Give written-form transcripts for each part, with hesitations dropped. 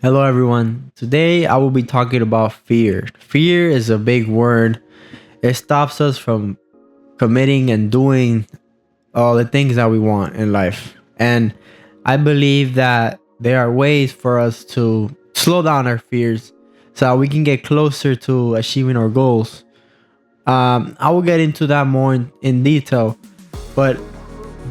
Hello, everyone. Today I will be talking about fear. Fear is a big word. It stops us from committing and doing all the things that we want in life. And I believe that there are ways for us to slow down our fears so that we can get closer to achieving our goals. I will get into that more in detail, but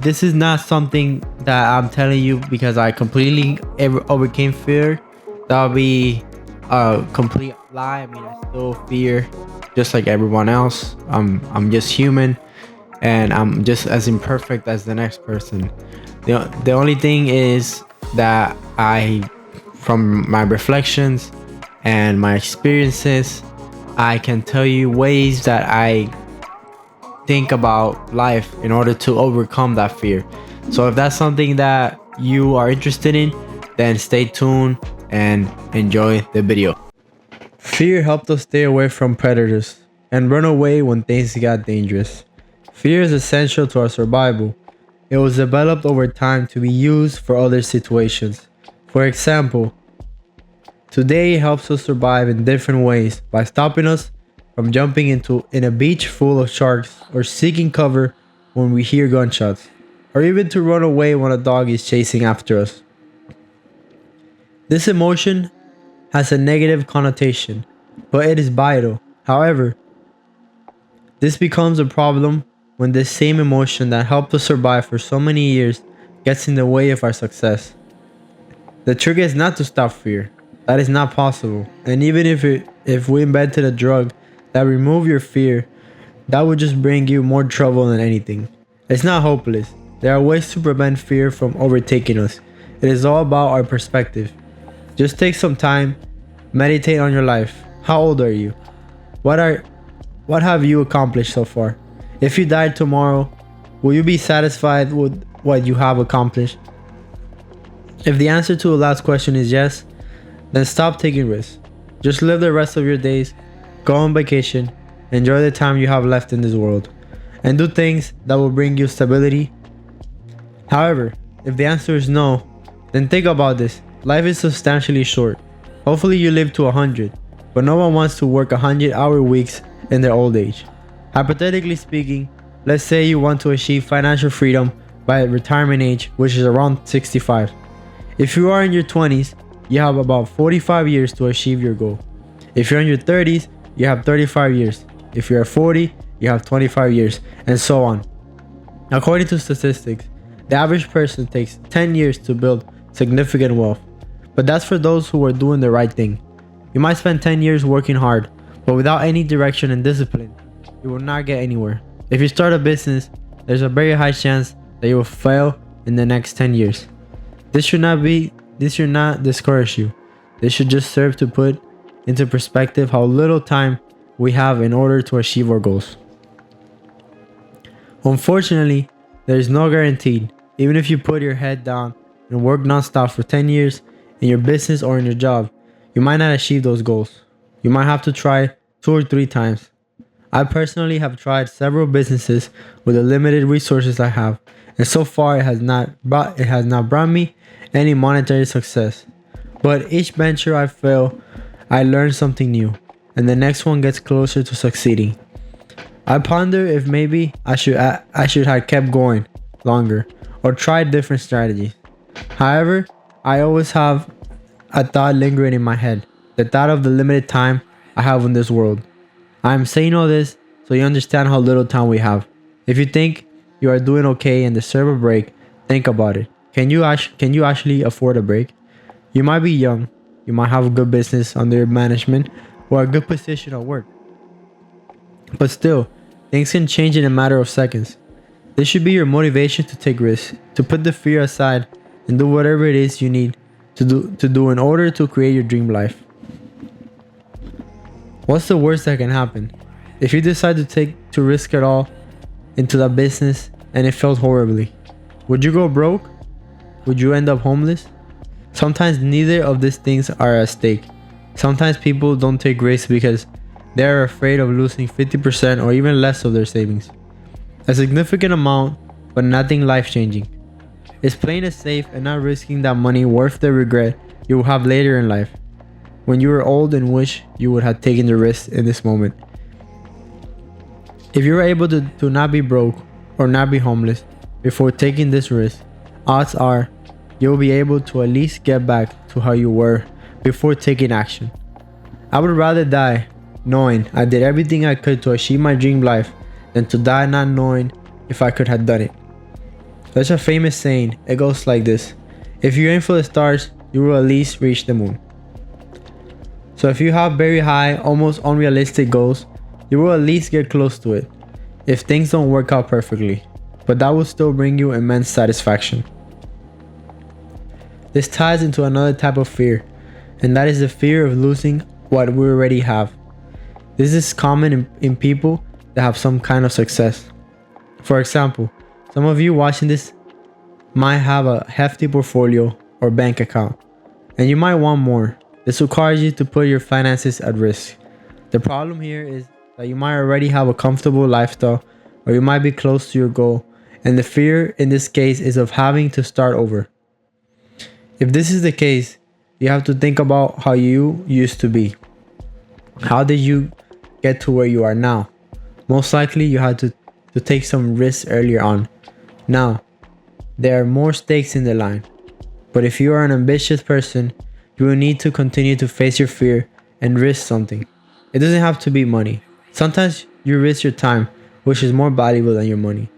this is not something that I'm telling you because I completely overcame fear. That would be a complete lie. I mean, I still fear just like everyone else. I'm just human and I'm just as imperfect as the next person. The only thing is that from my reflections and my experiences, I can tell you ways that I think about life in order to overcome that fear. So if that's something that you are interested in, then stay tuned and enjoy the video. Fear helped us stay away from predators and run away when things got dangerous. Fear is essential to our survival. It was developed over time to be used for other situations. For example, today it helps us survive in different ways by stopping us from jumping in a beach full of sharks or seeking cover when we hear gunshots, or even to run away when a dog is chasing after us. This emotion has a negative connotation, but it is vital. However, this becomes a problem when this same emotion that helped us survive for so many years gets in the way of our success. The trick is not to stop fear. That is not possible. And even if we invented a drug that remove your fear, that would just bring you more trouble than anything. It's not hopeless. There are ways to prevent fear from overtaking us. It is all about our perspective. Just take some time, meditate on your life. How old are you? What have you accomplished so far? If you died tomorrow, will you be satisfied with what you have accomplished? If the answer to the last question is yes, then stop taking risks. Just live the rest of your days, go on vacation, enjoy the time you have left in this world, and do things that will bring you stability. However, if the answer is no, then think about this. Life is substantially short. Hopefully you live to 100, but no one wants to work 100-hour weeks in their old age. Hypothetically speaking, let's say you want to achieve financial freedom by retirement age, which is around 65. If you are in your 20s, you have about 45 years to achieve your goal. If you're in your 30s, you have 35 years. If you're 40, you have 25 years, and so on. According to statistics, the average person takes 10 years to build significant wealth. But that's for those who are doing the right thing. You might spend 10 years working hard, but without any direction and discipline, you will not get anywhere. If you start a business, there's a very high chance that you will fail in the next 10 years. This should not discourage you. This should just serve to put into perspective how little time we have in order to achieve our goals. Unfortunately, there is no guarantee. Even if you put your head down and work nonstop for 10 years in your business or in your job, you might not achieve those goals. You might have to try 2 or 3 times. I personally have tried several businesses with the limited resources I have, and so far it has not brought me any monetary success. But each venture I fail, I learn something new, and the next one gets closer to succeeding. I ponder if maybe I should have kept going longer or tried different strategies. However, I always have a thought lingering in my head, the thought of the limited time I have in this world. I am saying all this so you understand how little time we have. If you think you are doing okay and deserve a break, think about it. Can you actually afford a break? You might be young, you might have a good business under your management or a good position at work. But still, things can change in a matter of seconds. This should be your motivation to take risks, to put the fear aside and do whatever it is you need to do in order to create your dream life. What's the worst that can happen? If you decide to risk it all into that business and it fails horribly, would you go broke? Would you end up homeless? Sometimes neither of these things are at stake. Sometimes people don't take risks because they are afraid of losing 50% or even less of their savings. A significant amount, but nothing life-changing. Is playing it safe and not risking that money worth the regret you will have later in life, when you are old and wish you would have taken the risk in this moment. If you were able to not be broke or not be homeless before taking this risk, odds are you'll be able to at least get back to how you were before taking action. I would rather die knowing I did everything I could to achieve my dream life than to die not knowing if I could have done it. There's a famous saying, it goes like this: if you aim for the stars, you will at least reach the moon. So if you have very high, almost unrealistic goals, you will at least get close to it, if things don't work out perfectly, but that will still bring you immense satisfaction. This ties into another type of fear, and that is the fear of losing what we already have. This is common in people that have some kind of success. For example, some of you watching this might have a hefty portfolio or bank account, and you might want more. This will cause you to put your finances at risk. The problem here is that you might already have a comfortable lifestyle, or you might be close to your goal, and the fear in this case is of having to start over. If this is the case, you have to think about how you used to be. How did you get to where you are now? Most likely you had to take some risks earlier on. Now, there are more stakes in the line. But if you are an ambitious person, you will need to continue to face your fear and risk something. It doesn't have to be money. Sometimes you risk your time, which is more valuable than your money.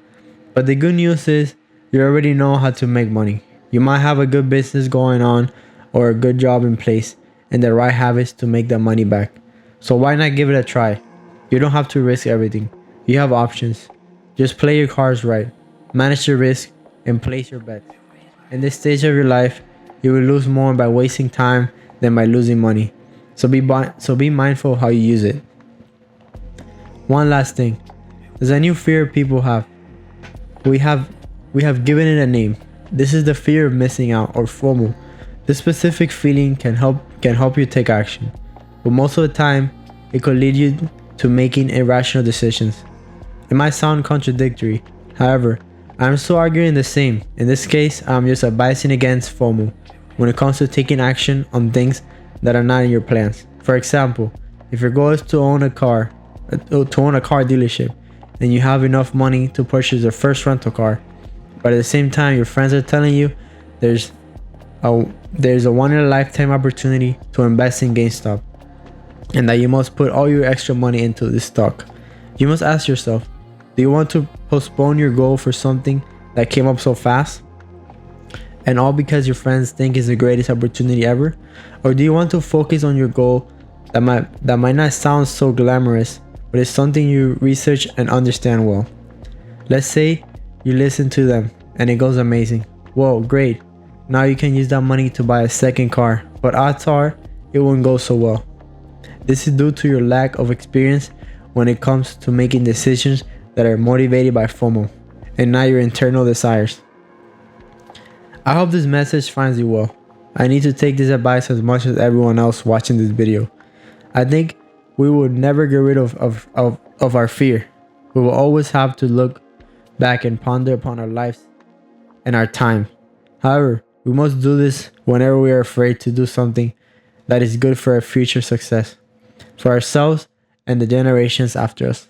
But the good news is you already know how to make money. You might have a good business going on or a good job in place and the right habits to make that money back. So why not give it a try? You don't have to risk everything. You have options. Just play your cards right, manage your risk, and place your bets. In this stage of your life, you will lose more by wasting time than by losing money. So be mindful of how you use it. One last thing. There's a new fear people have. We have given it a name. This is the fear of missing out, or FOMO. This specific feeling can help you take action, but most of the time, it could lead you to making irrational decisions. It might sound contradictory. However, I'm still arguing the same. In this case, I'm just advising against FOMO when it comes to taking action on things that are not in your plans. For example, if your goal is to own a car dealership, and you have enough money to purchase your first rental car, but at the same time your friends are telling you there's a one in a lifetime opportunity to invest in GameStop, and that you must put all your extra money into this stock. You must ask yourself, do you want to postpone your goal for something that came up so fast? And all because your friends think it's the greatest opportunity ever? Or do you want to focus on your goal that might not sound so glamorous, but it's something you research and understand well? Let's say you listen to them and it goes amazing. Whoa, great. Now you can use that money to buy a second car, but odds are it won't go so well. This is due to your lack of experience when it comes to making decisions that are motivated by FOMO and not your internal desires. I hope this message finds you well. I need to take this advice as much as everyone else watching this video. I think we would never get rid of our fear. We will always have to look back and ponder upon our lives and our time. However, we must do this whenever we are afraid to do something that is good for our future success, for ourselves and the generations after us.